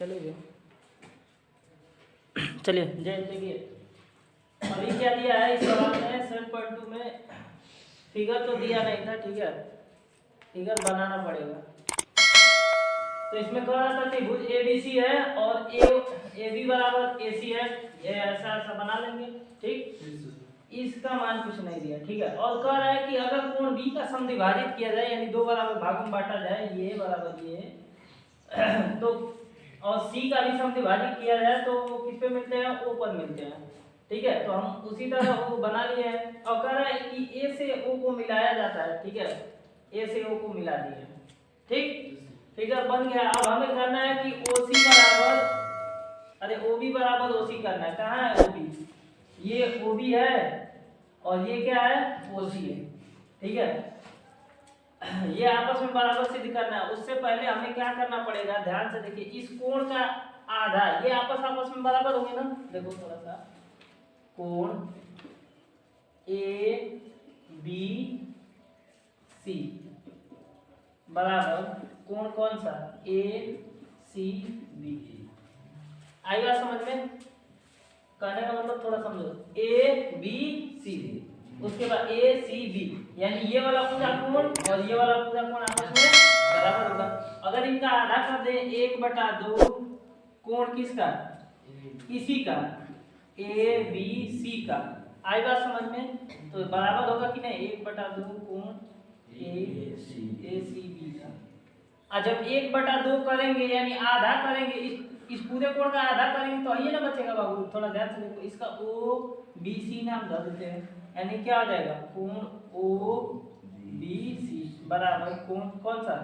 चलिए देखिए अभी क्या दिया है इस सवाल में 7.2 में फिगर तो दिया नहीं था, ठीक है, फिगर बनाना पड़ेगा। तो इसमें कह रहा था त्रिभुज ABC है और AB बराबर AC है, ये ऐसा ऐसा बना लेंगे, ठीक। इसका मान कुछ नहीं दिया, ठीक है। और कह रहा है कि अगर कोण B का समद्विभाजित किया जाए यानी दो बराबर भागों में बांटा जाए, ये बराबर ये तो और C का भी समद्विभाजित किया जाए तो किस पे मिलते हैं, O पर मिलते हैं, ठीक है। तो हम उसी तरह वो बना लिए हैं और कह रहा है कि A से O को मिलाया जाता है, ठीक है, A से O को मिला दिए, ठीक। फिगर बन गया। अब हमें करना है कि OC बराबर, अरे OB बराबर OC करना है। कहाँ है OB, ये OB है और ये क्या है, OC है, ठीक है। ये आपस में बराबर सिद्ध करना है। उससे पहले हमें क्या करना पड़ेगा, ध्यान से देखिए, इस कोण का आधा, ये आपस में बराबर होंगे ना, देखो थोड़ा सा, कोण ABC बराबर कोण कौन सा, ACB। आई बात समझ में, कहने का मतलब थोड़ा समझो, ABCD, उसके बाद ACB, यानी ये वाला पूरा कोण और ये वाला पूरा कोण आपस में बराबर होगा। अगर इनका आधा कर दें 1/2, कोण किसका, इसी का, ABC का। आई बात समझ में, तो बराबर होगा कि नहीं, 1/2 कोण ACB का। और जब 1/2 करेंगे यानी आधा करेंगे, इस पूरे कोण का आधा करेंगे तो ये ना बचेगा बाबू, थोड़ा ध्यान से देखो, इसका OBC नाम धर देते हैं, यानी क्या हो जाएगा, कोण OBC बराबर कोण कौन सा,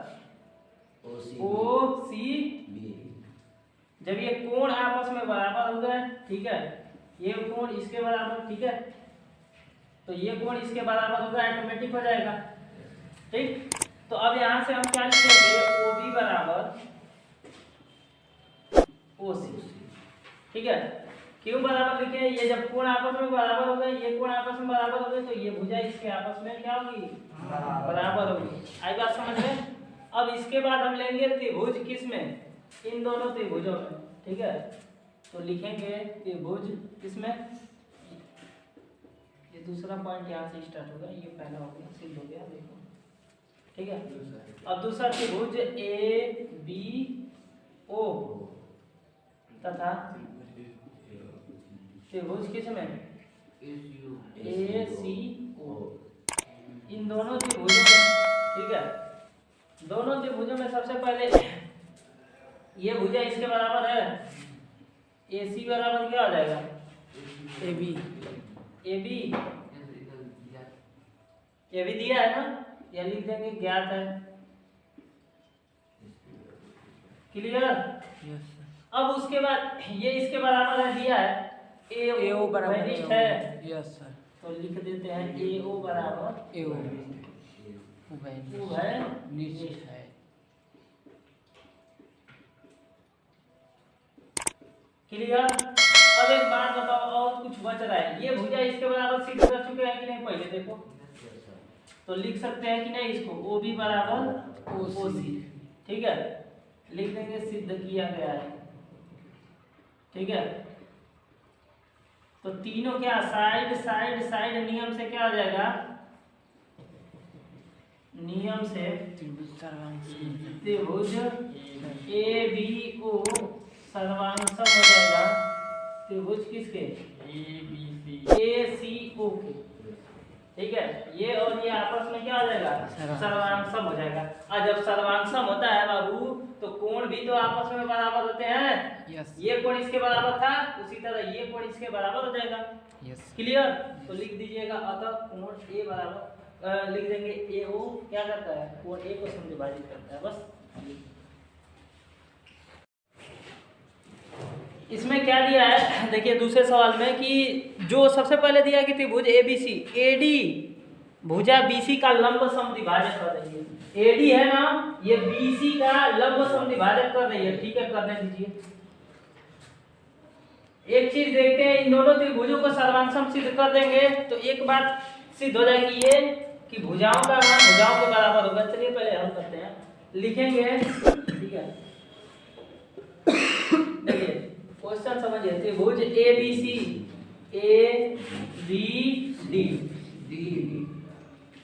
OCB। जब ये कोण आपस में बराबर हो गए, ठीक है, ये कोण इसके बराबर, ठीक है, तो ये कोण इसके बराबर होगा, ऑटोमेटिक हो जाएगा, ठीक। तो अब यहां से हम क्या लिखेंगे, OB बराबर OC, ठीक है। क्यों बराबर लिखे, ये जब कोण आपस में बराबर हो गए, ये कोण आपस में बराबर हो गए, तो ये भुजा इसके आपस में क्या होगी, बराबर होगी। आई बात समझ में। अब इसके बाद हम लेंगे त्रिभुज, किसमें, इन दोनों त्रिभुजों में, ठीक है। तो लिखेंगे त्रिभुज किसमें, ये दूसरा पॉइंट यहाँ से स्टार्ट होगा, ये पहला हो गया, सिद्ध हो गया, देखो, ठीक है। अब दूसरा त्रिभुज ABO तथा त्रिभुज किसमें, ACO, इन दोनों त्रिभुजों में, ठीक है, दोनों त्रिभुजों में सबसे पहले ये भुजा इसके बराबर है, AC बराबर क्या हो जाएगा, AB ये भी दिया है ना, ये लिख देंगे, ज्ञात है, क्लियर। अब उसके बाद ये इसके बराबर है, दिया है, AO बराबर है, यस सर, तो लिख देते हैं AO बराबर AO निश्चित है। क्लियर। अब एक बात बताओ, और कुछ बच रहा है, ये भुजा इसके बराबर सिद्ध कर चुके हैं कि नहीं, पहले देखो, तो लिख सकते हैं कि नहीं इसको, OB बराबर OC, ठीक है, लिख देंगे, सिद्ध किया गया है, ठीक है। तो तीनों क्या, साइड साइड साइड नियम से क्या हो जाएगा, नियम से त्रिभुज ABO सर्वांगसम हो जाएगा त्रिभुज किसके, ACO के, ठीक है। ये और ये आपस में क्या हो जाएगा, सर्वांगसम हो जाएगा। और जब सर्वांगसम होता है बाबू, तो कोण भी तो आपस में बराबर होते हैं, यस। ये कोण इसके बराबर था, उसी तरह ये कोण इसके बराबर हो जाएगा, यस। क्लियर। तो लिख दीजिएगा, अतः कोण A बराबर, लिख देंगे AO क्या करता है, कोण A को समद्विभाजित करता है, बस। इसमें क्या दिया है, देखिए दूसरे सवाल में, कि जो सबसे पहले दिया कि त्रिभुज ABC, AD भुजा BC का लंब समद्विभाजक कर रही है, AD है ना, ये BC का लंब समद्विभाजक कर रही है, ठीक है, करने दीजिए। एक चीज देखते हैं, इन दोनों त्रिभुजों को सर्वांगसम सिद्ध कर देंगे तो एक बात सिद्ध हो जाएगी, ये कि भुजाओं का मान भुजाओं के बराबर होगा। चलिए पहले हल करते हैं, लिखेंगे, ठीक है। क्वेश्चन समझिए। त्रिभुज A B C, A B D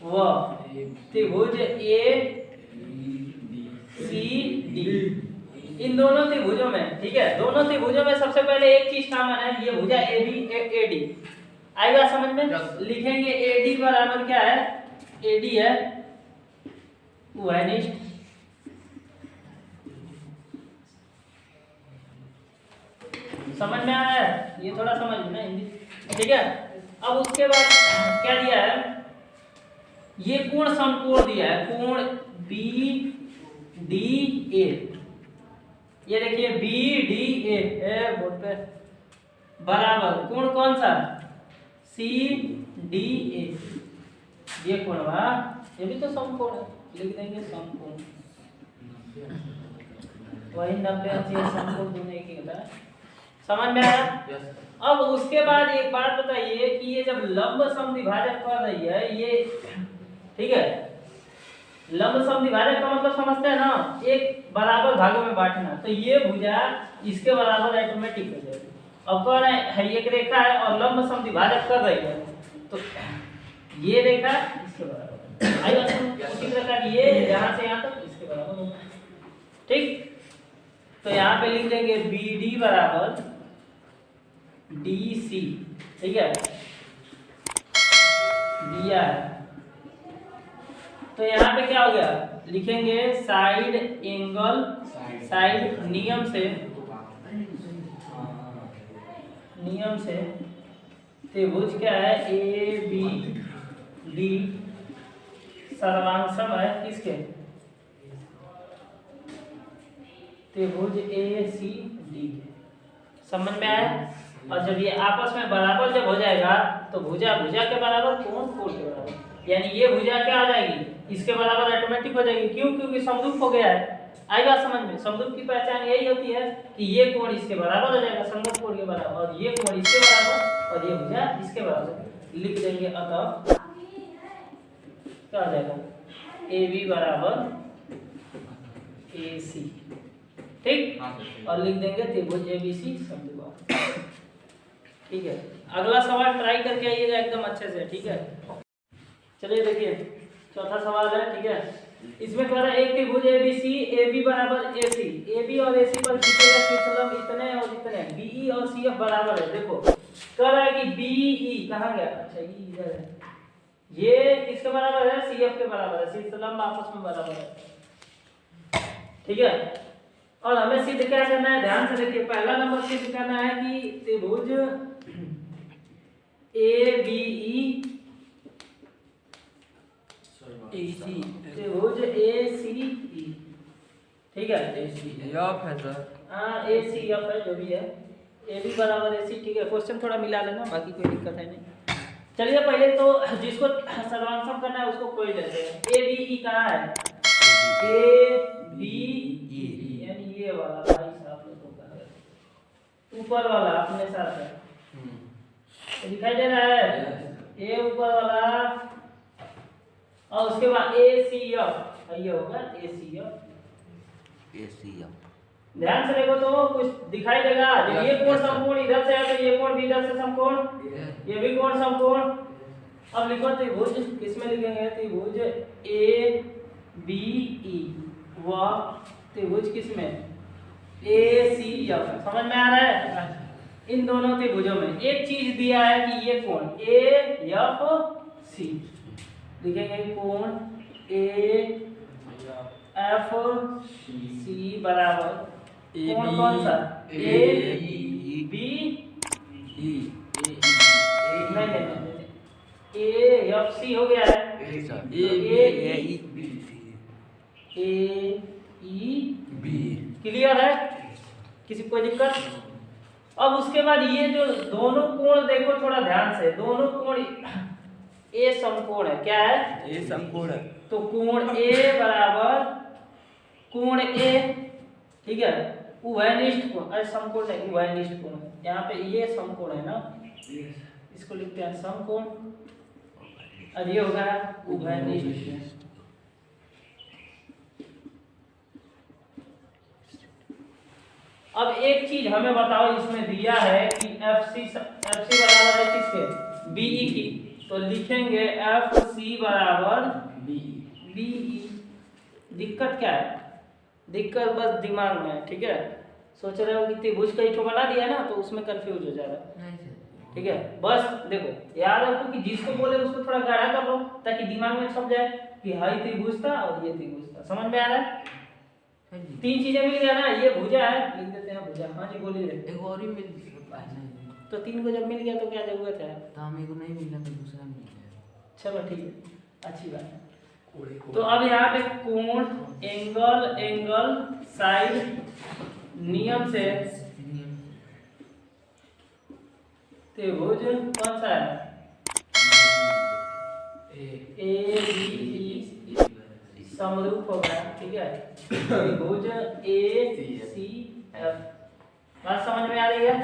व त्रिभुज ए सी डी, इन दोनों त्रिभुजों में, ठीक है, दोनों त्रिभुजों में सबसे पहले एक चीज कॉमन है, ये भुजा ए बी ए डी। आई बात समझ में? लिखेंगे ए डी बराबर क्या है, ए डी है वनिष्ठ समझ में आ रहा है? ये थोड़ा समझ लेना हिंदी, ठीक है। अब उसके बाद क्या दिया है, ये कोण समकोण दिया है, कोण बी डी ए, ये देखिए बी डी ए बोर्ड पे बराबर कोण कौन सा, सी डी ए, ये कोण हुआ, ये भी तो समकोण है, लिख देंगे समकोण, वही 90 80 समकोण दोनों एक ही होता है। समझ में आया? अब उसके बाद एक बात बताइए कि ये जब लंब समद्विभाजक कर रही है ये, ठीक है, लंब समद्विभाजक का मतलब समझते हैं ना, एक बराबर भागों में बांटना, तो ये भुजा इसके बराबर ऑटोमेटिक हो जाएगी। अब कौन है, एक रेखा है और लंब समद्विभाजक कर रही है, तो ये रेखा इसके बराबर आई बात। उसी प्रकार ये यहाँ से यहाँ तक इसके बराबर होगा, ठीक। तो यहाँ पे लिख देंगे बी डी बराबर डी सी, ठीक है, दिया है। तो यहाँ पे क्या हो गया, लिखेंगे साइड एंगल, साइड नियम से त्रिभुज क्या है, ए बी डी सर्वांग है किसके, त्रिभुज ए सी डी। समझ में आया? और जब ये आपस में बराबर जब हो जाएगा तो भुजा भुजा के बराबर, कोण कोण के बराबर, यानी ये भुजा क्या आ जाएगी, इसके बराबर ऑटोमेटिक हो जाएगी। क्यों? क्योंकि समरूप हो गया है। आएगा समझ में? समरूप की पहचान यही होती है कि ये कोण इसके बराबर हो जाएगा, समरूप कोण के बराबर, और ये कोण इसके बराबर और ये भुजा इसके बराबर। लिख देंगे अतः क्या आ जाएगा, ए बी बराबर ए सी, ठीक। और लिख देंगे त्रिभुज ए बी सी समद्विबाहु, ठीक है। अगला सवाल ट्राई करके आइएगा एकदम अच्छे से, ठीक है। चलिए देखिए चौथा सवाल है, ठीक है। इसमें कह रहा है एक त्रिभुज A B C, A B बराबर ए सी, ए बी और ए सी पर खींचे शीर्षलंब इतने और इतने, बी ई और सी एफ बराबर है। देखो कह रहा है कि बी ई कहाँ गया, अच्छा ई इधर है, ये किसके बराबर है, सी एफ के बराबर है, शीर्षलंब आपस में बराबर है, ठीक है। और हमें सिद्ध क्या करना है, ध्यान से देखिए, पहला नंबर सिद्ध करना है कि त्रिभुज ए बी ई त्रिभुज ए सी ई, ठीक है, ए सी एफ है सर, हाँ ए सी एफ है जो भी है, ए बी बराबर ए सी, ठीक है। क्वेश्चन थोड़ा मिला लेना, बाकी कोई दिक्कत है नहीं। चलिए पहले तो जिसको सर्वांशम करना है उसको कोई लेते हैं। ए बी ई कहाँ है, ए बी ई यानी ये वाला, भाई साहब लोगों का ऊपर वाला अपने साथ है, तो दिखाई दे रहा है, ए ऊपर वाला, और उसके बाद ए सी एफ, ये होगा ए सी एफ। ध्यान से देखो तो कुछ दिखाई देगा, जब ये कोण समकोण इधर से है तो ये कोण भी इधर से समकोण, ये भी कोण समकोण। अब लिखो त्रिभुज, किसमें लिखेंगे, त्रिभुज ए बी ई व त्रिभुज किसमें, ए सी एफ। समझ में आ रहा है? इन दोनों त्रिभुजों में एक चीज दिया है कि ये कोण ए एफ सी, लिखेंगे कोण ए एफ सी बराबर कोण कौन सा, ए बी ई, नहीं ए एफ सी हो गया है, ए ई बी, क्लियर है? किसी कोई दिक्कत? अब उसके बाद ये जो दोनों कोण देखो थोड़ा ध्यान से, दोनों कोण ए समकोण है, क्या है, ए समकोण है, तो कोण ए बराबर कोण ए, ठीक है, उभयनिष्ठ कोण, अरे समकोण नहीं उभयनिष्ठ कोण है, यहाँ पे ये समकोण है ना, इसको लिखते हैं समकोण, और ये होगा उभयनिष्ठ। अब एक चीज हमें बताओ, इसमें दिया है कि FC बराबर है किसके, BE की, तो लिखेंगे FC बराबर BE। दिक्कत क्या है, दिक्कत बस दिमाग में है, ठीक है। सोच रहे हो कि त्रिभुज का एक बना दिया ना, तो उसमें कंफ्यूज हो जा रहा है, ठीक है। बस देखो याद रखो कि जिसको बोले उसको थोड़ा गाढ़ा कर लो, ताकि दिमाग में छप जाए कि हाई त्रिभुज था और ये त्रिभुज था। समझ में आ रहा है? तीन चीजें मिल गया ना, ये भुजा है, लिख देते हैं भुजा। हाँ जी बोलिए। एक और ही मिल तो तीन को जब मिल गया तो क्या जरूरत है, तो हमें को नहीं मिलना तो दूसरा मिल जाएगा। चलो ठीक है, अच्छी बात है। तो अब यहाँ पे कोण, एंगल, साइड, नियम से त्रिभुज कौन सा है, ABE समरूप होगा, ठीक है। त्रिभुज ACF। बात समझ में आ रही है?